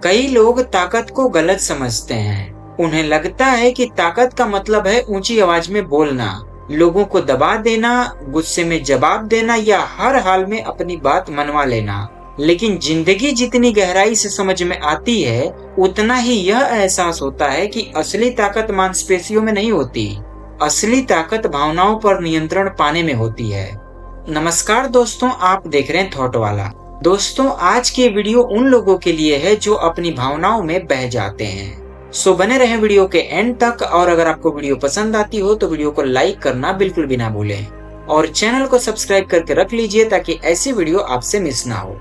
कई लोग ताकत को गलत समझते हैं। उन्हें लगता है कि ताकत का मतलब है ऊंची आवाज में बोलना, लोगों को दबा देना, गुस्से में जवाब देना या हर हाल में अपनी बात मनवा लेना। लेकिन जिंदगी जितनी गहराई से समझ में आती है, उतना ही यह एहसास होता है कि असली ताकत मांसपेशियों में नहीं होती। असली ताकत भावनाओं पर नियंत्रण पाने में होती है। नमस्कार दोस्तों, आप देख रहे हैं थॉट वाला। दोस्तों, आज की वीडियो उन लोगों के लिए है जो अपनी भावनाओं में बह जाते हैं। सो बने रहें वीडियो के एंड तक। और अगर आपको वीडियो पसंद आती हो तो वीडियो को लाइक करना बिल्कुल भी ना भूलें और चैनल को सब्सक्राइब करके रख लीजिए ताकि ऐसी वीडियो आपसे मिस ना हो।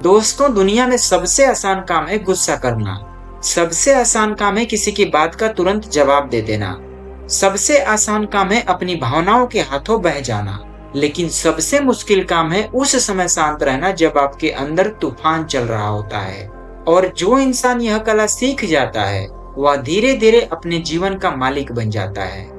दोस्तों, दुनिया में सबसे आसान काम है गुस्सा करना। सबसे आसान काम है किसी की बात का तुरंत जवाब दे देना। सबसे आसान काम है अपनी भावनाओं के हाथों बह जाना। लेकिन सबसे मुश्किल काम है उस समय शांत रहना जब आपके अंदर तूफान चल रहा होता है। और जो इंसान यह कला सीख जाता है, वह धीरे धीरे अपने जीवन का मालिक बन जाता है।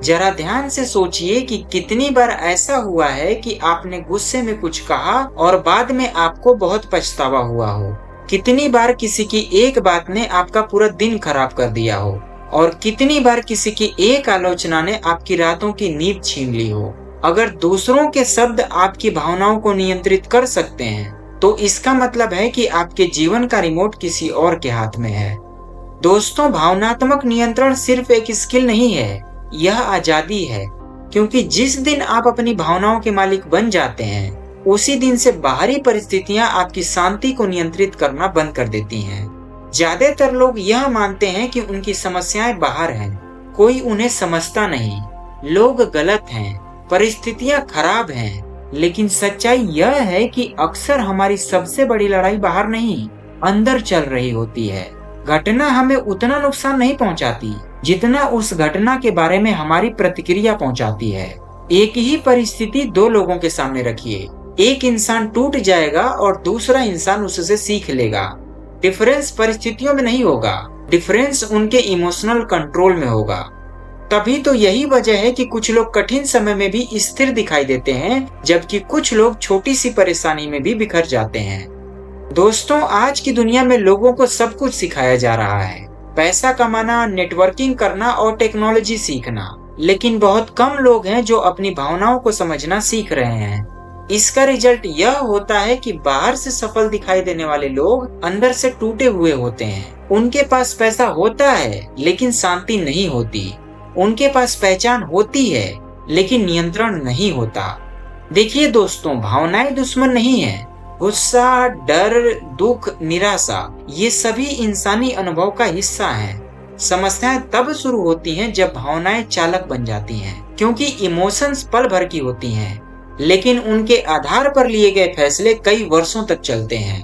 जरा ध्यान से सोचिए कि कितनी बार ऐसा हुआ है कि आपने गुस्से में कुछ कहा और बाद में आपको बहुत पछतावा हुआ हो। कितनी बार किसी की एक बात ने आपका पूरा दिन खराब कर दिया हो और कितनी बार किसी की एक आलोचना ने आपकी रातों की नींद छीन ली हो। अगर दूसरों के शब्द आपकी भावनाओं को नियंत्रित कर सकते हैं, तो इसका मतलब है कि आपके जीवन का रिमोट किसी और के हाथ में है। दोस्तों, भावनात्मक नियंत्रण सिर्फ एक स्किल नहीं है, यह आजादी है। क्योंकि जिस दिन आप अपनी भावनाओं के मालिक बन जाते हैं, उसी दिन से बाहरी परिस्थितियां आपकी शांति को नियंत्रित करना बंद कर देती हैं। ज्यादातर लोग यह मानते हैं कि उनकी समस्याएं बाहर हैं, कोई उन्हें समझता नहीं, लोग गलत हैं, परिस्थितियां खराब हैं। लेकिन सच्चाई यह है कि अक्सर हमारी सबसे बड़ी लड़ाई बाहर नहीं, अंदर चल रही होती है। घटना हमें उतना नुकसान नहीं पहुंचाती जितना उस घटना के बारे में हमारी प्रतिक्रिया पहुंचाती है। एक ही परिस्थिति दो लोगों के सामने रखिए, एक इंसान टूट जाएगा और दूसरा इंसान उससे सीख लेगा। डिफरेंस परिस्थितियों में नहीं होगा, डिफरेंस उनके इमोशनल कंट्रोल में होगा। तभी तो यही वजह है कि कुछ लोग कठिन समय में भी स्थिर दिखाई देते हैं, जबकि कुछ लोग छोटी सी परेशानी में भी बिखर जाते हैं। दोस्तों, आज की दुनिया में लोगों को सब कुछ सिखाया जा रहा है, पैसा कमाना, नेटवर्किंग करना और टेक्नोलॉजी सीखना। लेकिन बहुत कम लोग हैं जो अपनी भावनाओं को समझना सीख रहे हैं। इसका रिजल्ट यह होता है कि बाहर से सफल दिखाई देने वाले लोग अंदर से टूटे हुए होते हैं। उनके पास पैसा होता है लेकिन शांति नहीं होती। उनके पास पहचान होती है लेकिन नियंत्रण नहीं होता। देखिए दोस्तों, भावनाएं दुश्मन नहीं है। गुस्सा, डर, दुख, निराशा, ये सभी इंसानी अनुभव का हिस्सा हैं। समस्याएं तब शुरू होती हैं जब भावनाएं चालक बन जाती हैं, क्योंकि इमोशंस पल भर की होती हैं, लेकिन उनके आधार पर लिए गए फैसले कई वर्षों तक चलते हैं।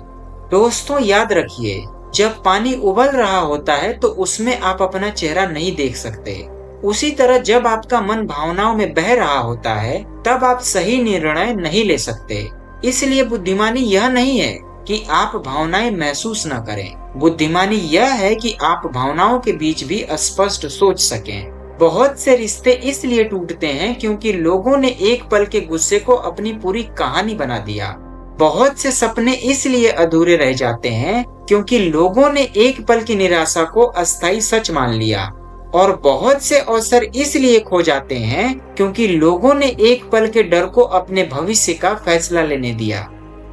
दोस्तों, याद रखिए, जब पानी उबल रहा होता है तो उसमें आप अपना चेहरा नहीं देख सकते। उसी तरह जब आपका मन भावनाओं में बह रहा होता है, तब आप सही निर्णय नहीं ले सकते। इसलिए बुद्धिमानी यह नहीं है कि आप भावनाएं महसूस न करें। बुद्धिमानी यह है कि आप भावनाओं के बीच भी स्पष्ट सोच सकें। बहुत से रिश्ते इसलिए टूटते हैं क्योंकि लोगों ने एक पल के गुस्से को अपनी पूरी कहानी बना दिया। बहुत से सपने इसलिए अधूरे रह जाते हैं क्योंकि लोगों ने एक पल की निराशा को अस्थायी सच मान लिया। और बहुत से अवसर इसलिए खो जाते हैं क्योंकि लोगों ने एक पल के डर को अपने भविष्य का फैसला लेने दिया।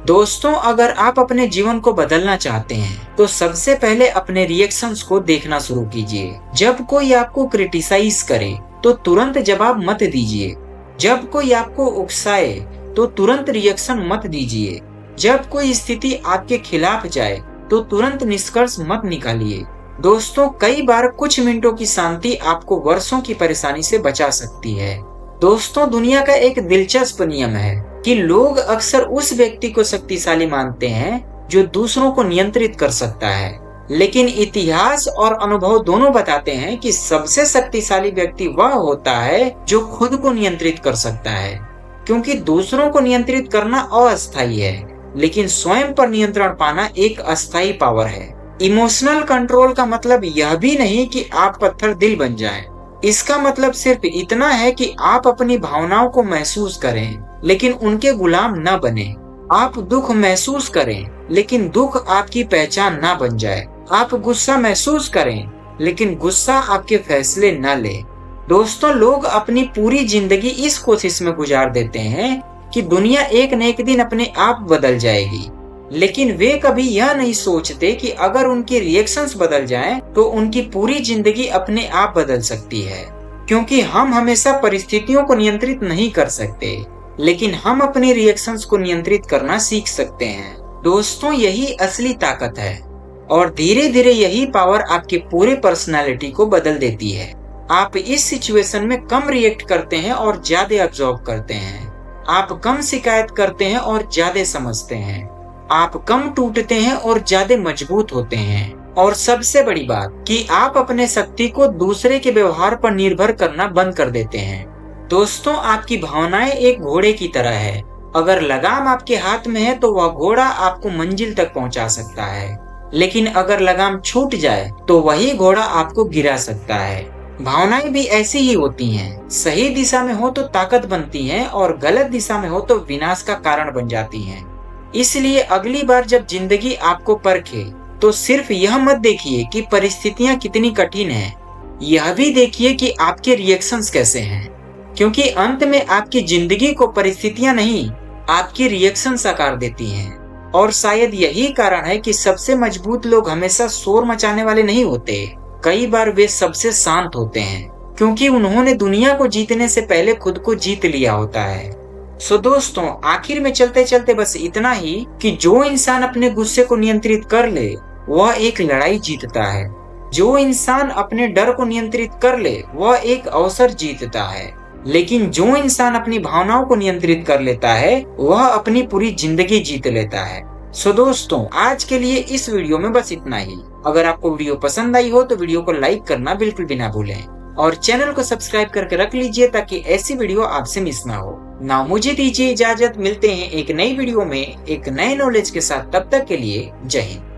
दोस्तों, अगर आप अपने जीवन को बदलना चाहते हैं तो सबसे पहले अपने रिएक्शंस को देखना शुरू कीजिए। जब कोई आपको क्रिटिसाइज करे तो तुरंत जवाब मत दीजिए। जब कोई आपको उकसाए तो तुरंत रिएक्शन मत दीजिए। जब कोई स्थिति आपके खिलाफ जाए तो तुरंत निष्कर्ष मत निकालिए। दोस्तों, कई बार कुछ मिनटों की शांति आपको वर्षों की परेशानी से बचा सकती है। दोस्तों, दुनिया का एक दिलचस्प नियम है कि लोग अक्सर उस व्यक्ति को शक्तिशाली मानते हैं जो दूसरों को नियंत्रित कर सकता है। लेकिन इतिहास और अनुभव दोनों बताते हैं कि सबसे शक्तिशाली व्यक्ति वह होता है जो खुद को नियंत्रित कर सकता है। क्योंकि दूसरों को नियंत्रित करना अस्थायी है, लेकिन स्वयं पर नियंत्रण पाना एक अस्थायी पावर है। इमोशनल कंट्रोल का मतलब यह भी नहीं कि आप पत्थर दिल बन जाएं। इसका मतलब सिर्फ इतना है कि आप अपनी भावनाओं को महसूस करें, लेकिन उनके गुलाम न बने। आप दुख महसूस करें, लेकिन दुख आपकी पहचान ना बन जाए। आप गुस्सा महसूस करें, लेकिन गुस्सा आपके फैसले न ले। दोस्तों, लोग अपनी पूरी जिंदगी इस कोशिश में गुजार देते हैं कि दुनिया एक न एक दिन अपने आप बदल जाएगी, लेकिन वे कभी यह नहीं सोचते कि अगर उनके रिएक्शंस बदल जाएं, तो उनकी पूरी जिंदगी अपने आप बदल सकती है। क्योंकि हम हमेशा परिस्थितियों को नियंत्रित नहीं कर सकते, लेकिन हम अपने रिएक्शंस को नियंत्रित करना सीख सकते हैं। दोस्तों, यही असली ताकत है और धीरे धीरे यही पावर आपकी पूरी पर्सनालिटी को बदल देती है। आप इस सिचुएशन में कम रिएक्ट करते हैं और ज्यादा ऑब्जर्व करते हैं। आप कम शिकायत करते हैं और ज्यादा समझते हैं। आप कम टूटते हैं और ज्यादा मजबूत होते हैं। और सबसे बड़ी बात कि आप अपने शक्ति को दूसरे के व्यवहार पर निर्भर करना बंद कर देते हैं। दोस्तों, आपकी भावनाएं एक घोड़े की तरह है। अगर लगाम आपके हाथ में है तो वह घोड़ा आपको मंजिल तक पहुंचा सकता है, लेकिन अगर लगाम छूट जाए तो वही घोड़ा आपको गिरा सकता है। भावनाएं भी ऐसी ही होती हैं। सही दिशा में हो तो ताकत बनती हैं और गलत दिशा में हो तो विनाश का कारण बन जाती हैं। इसलिए अगली बार जब जिंदगी आपको परखे तो सिर्फ यह मत देखिए कि परिस्थितियां कितनी कठिन हैं, यह भी देखिए कि आपके रिएक्शंस कैसे हैं। क्योंकि अंत में आपकी जिंदगी को परिस्थितियां नहीं, आपकी रिएक्शंस आकार देती हैं। और शायद यही कारण है कि सबसे मजबूत लोग हमेशा शोर मचाने वाले नहीं होते। कई बार वे सबसे शांत होते हैं, क्योंकि उन्होंने दुनिया को जीतने से पहले खुद को जीत लिया होता है। सो दोस्तों, आखिर में चलते चलते बस इतना ही कि जो इंसान अपने गुस्से को नियंत्रित कर ले वह एक लड़ाई जीतता है। जो इंसान अपने डर को नियंत्रित कर ले वह एक अवसर जीतता है। लेकिन जो इंसान अपनी भावनाओं को नियंत्रित कर लेता है वह अपनी पूरी जिंदगी जीत लेता है। सो दोस्तों, आज के लिए इस वीडियो में बस इतना ही। अगर आपको वीडियो पसंद आई हो तो वीडियो को लाइक करना बिल्कुल भी ना भूलें और चैनल को सब्सक्राइब करके रख लीजिए ताकि ऐसी वीडियो आपसे मिस ना हो। ना मुझे दीजिए इजाजत, मिलते हैं एक नई वीडियो में एक नए नॉलेज के साथ। तब तक के लिए जय हिंद।